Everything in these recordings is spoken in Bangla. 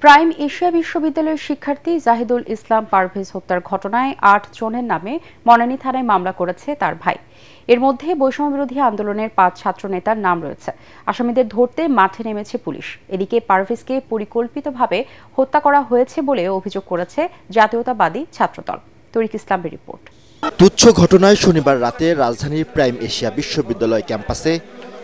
প্রাইম এশিয়া বিশ্ববিদ্যালয়ের শিক্ষার্থী জাহিদুল ইসলাম পারভেজ হত্যার ঘটনায় ৮ জনের নামে মনানী থানায় মামলা করেছে তার ভাই। এর মধ্যে বৈষম্যবিরোধী আন্দোলনের ৫ ছাত্র নেতার নাম রয়েছে। আসামিদের ধরতে মাঠে নেমেছে পুলিশ। এদিকে পারভেজকে পরিকল্পিতভাবে হত্যা করা হয়েছে বলে অভিযোগ করেছে জাতীয়তাবাদী ছাত্রদল। তরিক ইসলামের রিপোর্ট। তুচ্ছ ঘটনায় শনিবার রাতে রাজধানীর প্রাইম এশিয়া বিশ্ববিদ্যালয় ক্যাম্পাসে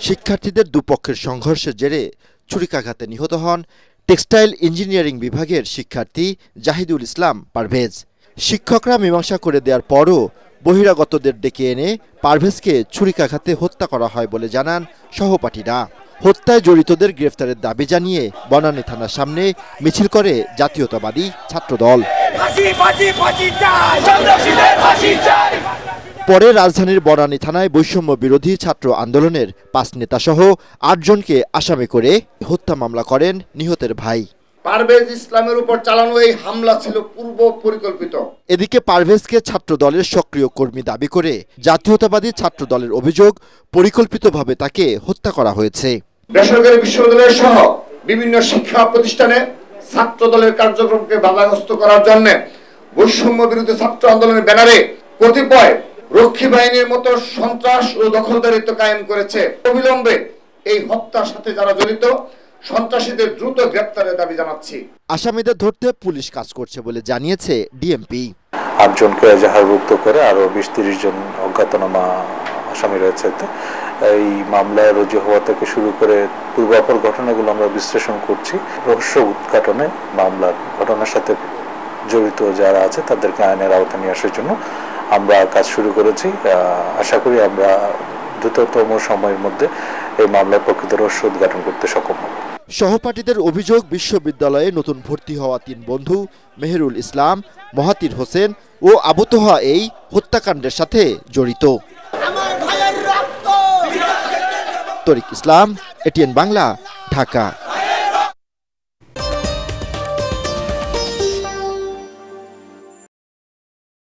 শিক্ষার্থীদের দুপক্ষের সংঘর্ষের জেরে ছুরিকাঘাতে নিহত হন টেক্সটাইল ইঞ্জিনিয়ারিং বিভাগের শিক্ষার্থী জাহিদুল ইসলাম পারভেজ। শিক্ষকরা মীমাংসা করে দেওয়ার পরও বহিরাগতদের ডেকে এনে পারভেজকে ছুরিকাঘাতে হত্যা করা হয় বলে জানান সহপাঠীরা। হত্যায় জড়িতদের গ্রেফতারের দাবি জানিয়ে বনানী থানার সামনে মিছিল করে জাতীয়তাবাদী ছাত্রদল। পরে রাজধানীর বনানী থানায় বৈষম্য বিরোধী ছাত্র আন্দোলনের ৫ নেতাসহ ৮ জনকে আসামি করে হত্যা মামলা করেন নিহতের ভাই। পারভেজ ইসলামের উপর চালানো এই হামলা ছিল পূর্ব পরিকল্পিত। এদিকে পারভেজকে ছাত্র দলের সক্রিয় কর্মী দাবি করে জাতীয়তাবাদী ছাত্র দলের অভিযোগ, পরিকল্পিতভাবে তাকে হত্যা করা হয়েছে। বেসরকারি বিশ্ববিদ্যালয় সহ বিভিন্ন শিক্ষা প্রতিষ্ঠানে ছাত্র দলের কার্যক্রমকে বাধাগ্রস্ত করার জন্য বৈষম্য বিরোধী ছাত্র আন্দোলনের ব্যানারে কতিপয় রক্ষী বাহিনীর মতো সন্ত্রাস ও দখলদারিত্ব কায়েম করেছে। অবিলম্বে এই হত্যার সাথে যারা জড়িত সন্ত্রাসীদের দ্রুত গ্রেপ্তারের দাবি জানাচ্ছি। আসামিদের ধরতে পুলিশ কাজ করছে বলে জানিয়েছে ডিএমপি। ৮ জনকে এজাহারভুক্ত করে আরো ২০-৩০ জন অজ্ঞাতনামা আসামি রয়েছে। এই মামলায় রুজু হওয়া থেকে শুরু করে পূর্বাপর ঘটনাগুলো আমরা বিশ্লেষণ করছি। রহস্য উদ্ঘাটনে মামলার ঘটনার সাথে জড়িত যারা আছে তাদেরকে আইনের আওতায় নিয়ে আসার জন্য আমরা কাজ শুরু করেছি। আশা করি আমরা দ্রুততম সময়ের মধ্যে এই মামলার প্রকৃত রহস্য উদ্ঘাটন করতে সক্ষম হব। সহপাঠীদের অভিযোগ, বিশ্ববিদ্যালয়ে নতুন ভর্তি হওয়া ৩ বন্ধু মেহেরুল ইসলাম, মহাতির হোসেন ও আবু তোহা এই হত্যাকাণ্ডের সাথে জড়িত। তরিক ইসলাম, এটিএন বাংলা, ঢাকা।